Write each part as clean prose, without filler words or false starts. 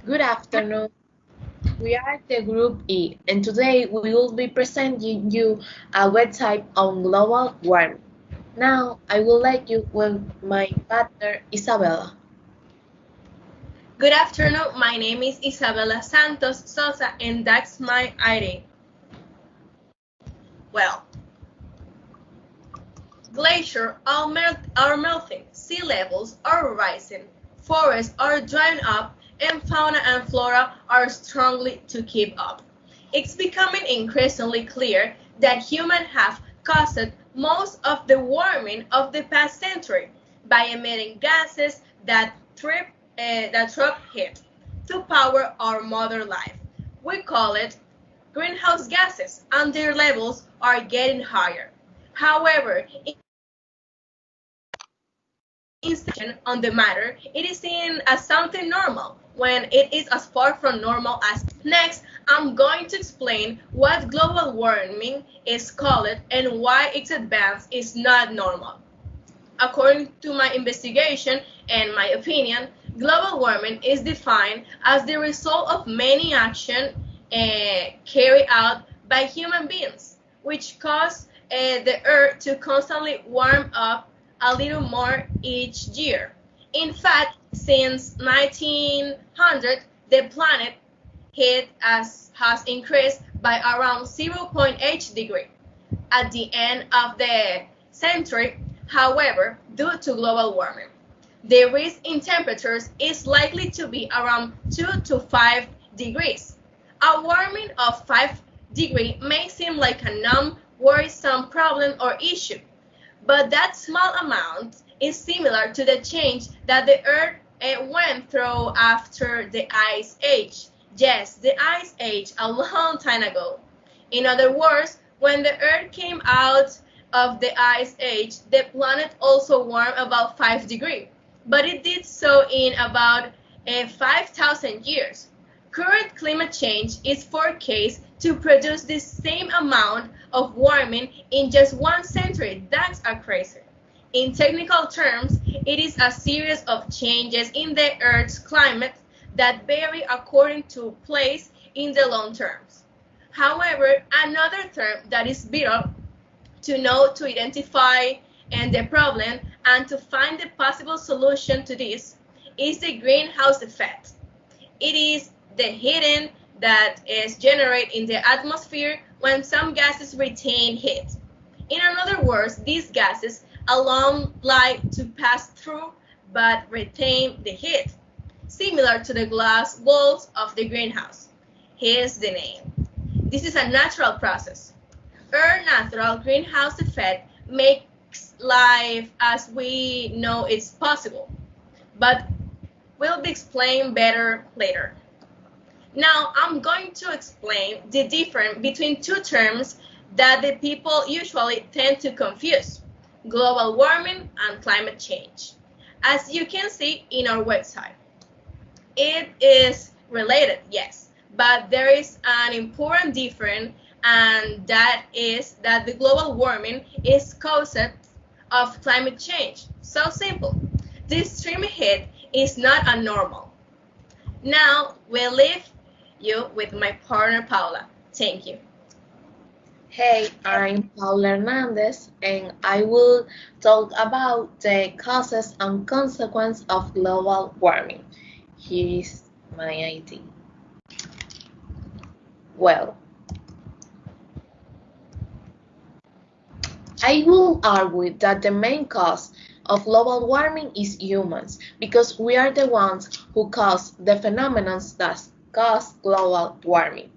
Good afternoon. We are the Group E, and today we will be presenting you a website on global warming. Now, I will let you with my partner Isabella. Good afternoon, my name is Isabella Santos Sosa and that's my ID. Well, glaciers are melting, sea levels are rising, forests are drying up, and fauna and flora are struggling to keep up. It's becoming increasingly clear that humans have caused most of the warming of the past century by emitting gases that trap heat to power our modern life. We call it greenhouse gases, and their levels are getting higher. However, inspection on the matter, it is seen as something normal when it is as far from normal as. Next, I'm going to explain what global warming is called and why its advance is not normal. According to my investigation and my opinion, global warming is defined as the result of many actions carried out by human beings, which cause the Earth to constantly warm up a little more each year. In fact, since 1900, the planet heat has increased by around 0.8 degrees. At the end of the century, however, due to global warming, the rise in temperatures is likely to be around 2 to 5 degrees. A warming of 5 degrees may seem like a non-worrisome problem or issue, but that small amount is similar to the change that the Earth went through after the Ice Age. Yes, the Ice Age a long time ago. In other words, when the Earth came out of the Ice Age, the planet also warmed about 5 degrees, but it did so in about 5,000 years. Current climate change is forecast to produce the same amount of warming in just 1 century. That's a crazy. In technical terms, it is a series of changes in the Earth's climate that vary according to place in the long terms. However, another term that is vital to know to identify the problem and to find the possible solution to this is the greenhouse effect. It is the heating that is generated in the atmosphere when some gases retain heat. In other words, these gases alone like to pass through but retain the heat, similar to the glass walls of the greenhouse. Here's the name. This is a natural process. Our natural greenhouse effect makes life as we know it's possible, but will be explained better later. Now I'm going to explain the difference between two terms that the people usually tend to confuse: global warming and climate change. As you can see in our website, it is related, yes, but there is an important difference, and that is that the global warming is caused of climate change. So simple. This extreme heat is not abnormal. Now we leave you with my partner Paula. Thank you. Hey, I'm Paula Hernandez, and I will talk about the causes and consequences of global warming. Here is my ID. Well, I will argue that the main cause of global warming is humans, because we are the ones who cause the phenomena that cause global warming.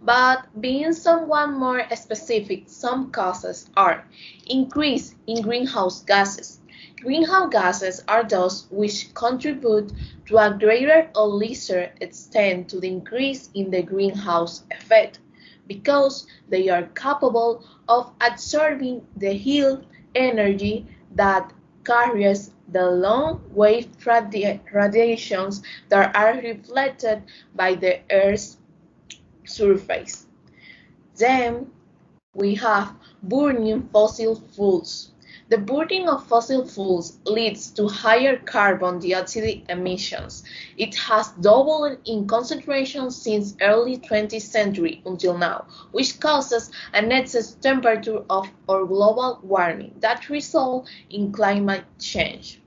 But being somewhat more specific, some causes are increase in greenhouse gases. Greenhouse gases are those which contribute to a greater or lesser extent to the increase in the greenhouse effect, because they are capable of absorbing the heat energy that carries the long-wave radiations that are reflected by the Earth's surface. Then we have burning fossil fuels. The burning of fossil fuels leads to higher carbon dioxide emissions. It has doubled in concentration since early 20th century until now, which causes an excess temperature of or global warming that results in climate change.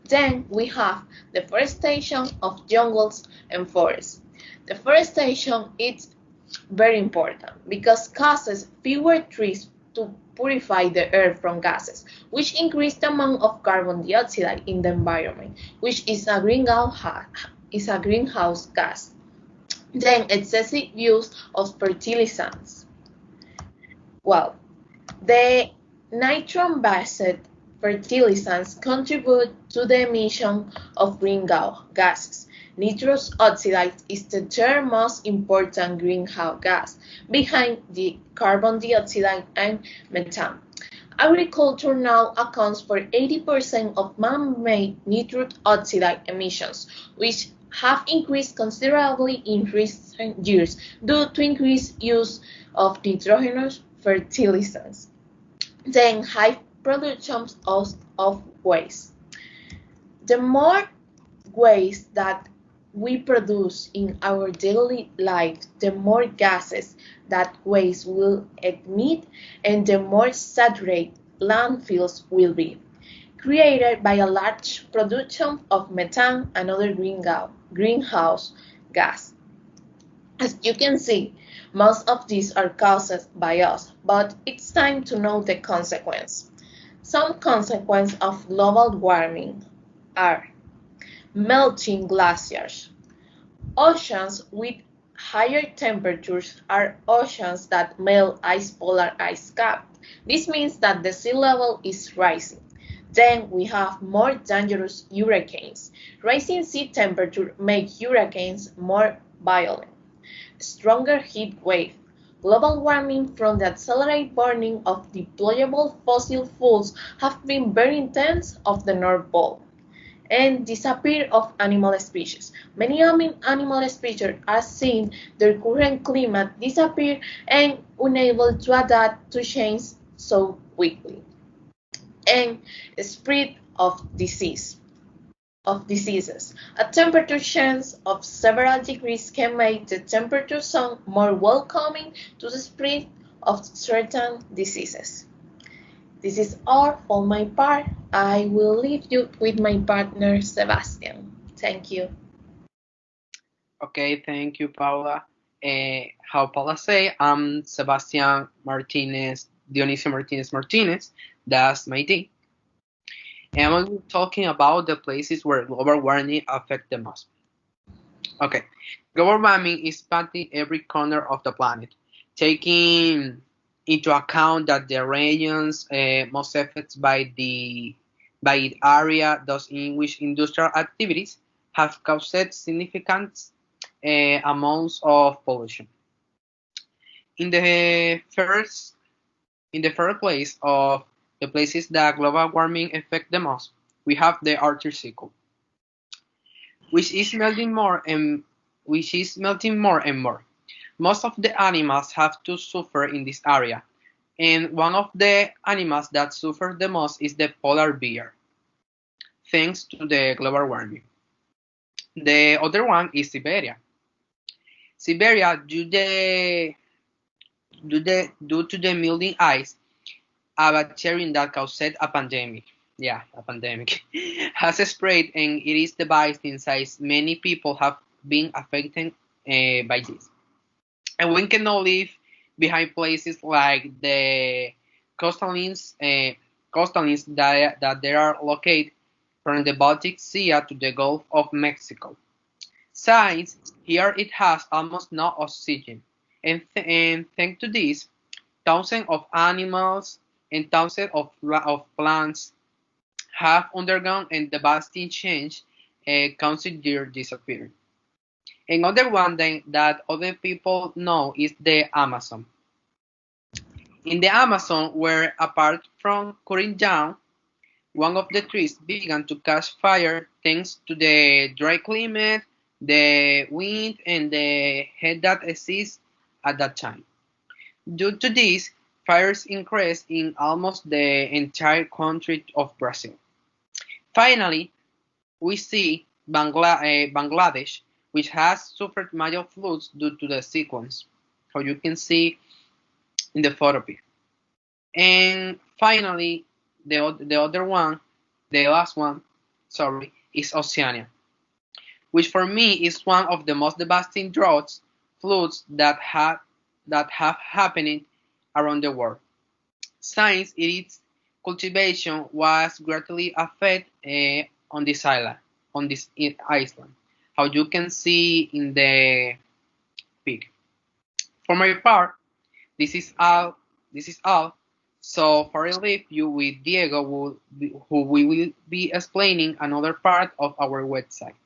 Then we have deforestation of jungles and forests. Deforestation is very important because causes fewer trees to purify the air from gases, which increase the amount of carbon dioxide in the environment, which is a greenhouse gas. Then excessive use of fertilizants. Well, the nitrogen-based fertilizants contribute to the emission of greenhouse gases. Nitrous oxide is the third most important greenhouse gas, behind the carbon dioxide and methane. Agriculture now accounts for 80% of man-made nitrous oxide emissions, which have increased considerably in recent years due to increased use of nitrogenous fertilizants. Then high production of waste. The more waste that we produce in our daily life, the more gases that waste will emit and the more saturated landfills will be, created by a large production of methane and other greenhouse gas. As you can see, most of these are caused by us, but it's time to know the consequence. Some consequences of global warming are melting glaciers. Oceans with higher temperatures are oceans that melt polar ice cap. This means that the sea level is rising. Then we have more dangerous hurricanes. Rising sea temperature makes hurricanes more violent. Stronger heat wave. Global warming from the accelerated burning of deployable fossil fuels have been very intense of the North Pole. And disappear of animal species. Many animal species are seeing their current climate disappear and unable to adapt to change so quickly. And spread of diseases. A temperature change of several degrees can make the temperature zone more welcoming to the spread of certain diseases. This is all for my part. I will leave you with my partner Sebastian. Thank you. Okay, thank you, Paula. How Paula say, I'm Sebastian Martinez, Dionisio Martinez. That's my name. And I'm talking about the places where global warming affects the most. Okay, global warming is impacting every corner of the planet, taking into account that the regions most affected by the area, those in which industrial activities have caused significant amounts of pollution. In the first place of the places that global warming affect the most, we have the Arctic Circle, which is melting more and more. Most of the animals have to suffer in this area, and one of the animals that suffer the most is the polar bear, thanks to the global warming. The other one is Siberia. Siberia, due to the melting ice, a bacterium that caused a pandemic. Yeah, a pandemic has spread, and it is devastating since many people have been affected by this. And we cannot leave behind places like the coastalines, that they are located from the Baltic Sea to the Gulf of Mexico. Since here it has almost no oxygen, and thanks to this, thousands of animals and thousands of plants have undergone a devastating change, causing their disappearance. Another one that other people know is the Amazon. In the Amazon, where apart from cutting down, one of the trees began to catch fire thanks to the dry climate, the wind, and the heat that exists at that time. Due to this, fires increased in almost the entire country of Brazil. Finally, we see Bangladesh, which has suffered major floods due to the sequence, how you can see in the photo here. And finally, the last one, sorry, is Oceania, which for me is one of the most devastating droughts, floods that have happened around the world. Since its cultivation was greatly affected on this island, how you can see in the pic. For my part, this is all. This is all. So for I leave you with Diego, who we will be explaining another part of our website.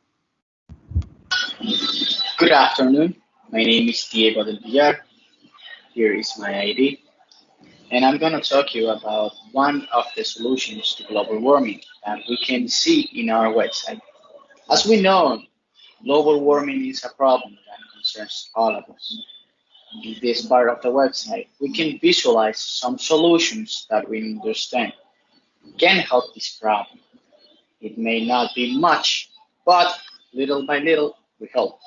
Good afternoon. My name is Diego del Villar. Here is my ID. And I'm going to talk to you about one of the solutions to global warming that we can see in our website. As we know, global warming is a problem that concerns all of us. In this part of the website, we can visualize some solutions that we understand can help this problem. It may not be much, but little by little, we help.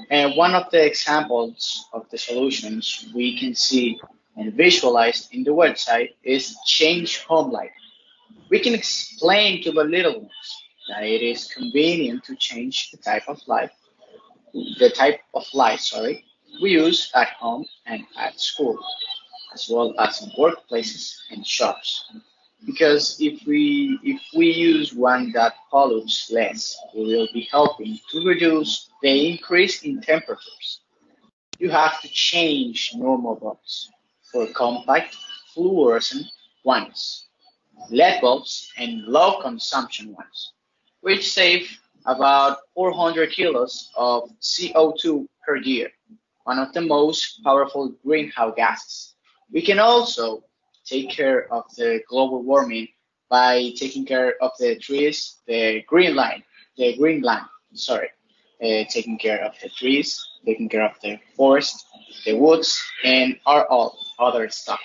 And one of the examples of the solutions we can see and visualize in the website is change home light. We can explain to the little ones that it is convenient to change the type of light, we use at home and at school, as well as in workplaces and shops. Because if we use one that pollutes less, we will be helping to reduce the increase in temperatures. You have to change normal bulbs for compact fluorescent ones, LED bulbs, and low consumption ones, which save about 400 kilos of CO2 per year, one of the most powerful greenhouse gases. We can also take care of the global warming by taking care of the trees, taking care of the trees, taking care of the forest, the woods, and all other stuff.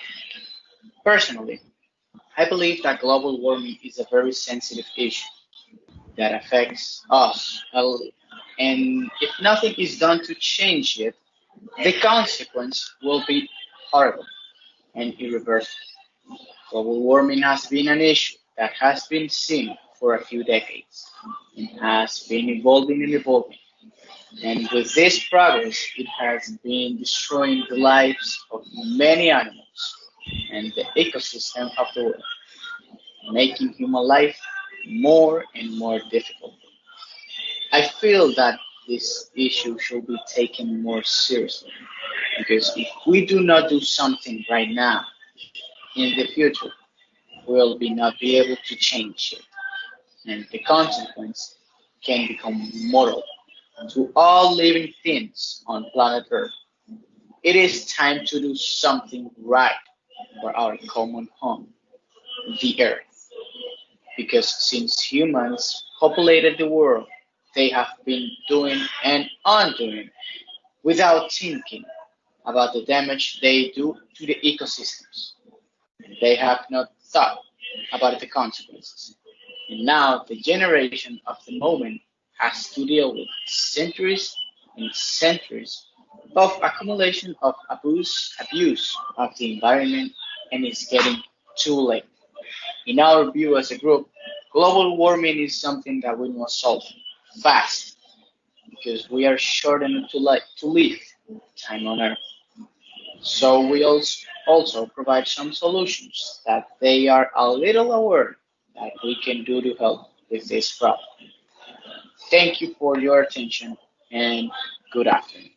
Personally, I believe that global warming is a very sensitive issue that affects us, and if nothing is done to change it, the consequence will be horrible and irreversible. Global warming has been an issue that has been seen for a few decades and has been evolving and evolving. And with this progress, it has been destroying the lives of many animals and the ecosystem of the world, making human life more and more difficult. I feel that this issue should be taken more seriously because if we do not do something right now, in the future, we'll not be able to change it, and the consequence can become mortal to all living things on planet Earth. It is time to do something right for our common home, the Earth, because since humans populated the world, they have been doing and undoing without thinking about the damage they do to the ecosystems. They have not thought about the consequences. And now the generation of the moment has to deal with centuries and centuries of accumulation of abuse of the environment, and it's getting too late. In our view as a group, global warming is something that we must solve fast because we are shortened to live time on Earth. So we also provide some solutions that they are a little aware that we can do to help with this problem. Thank you for your attention and good afternoon.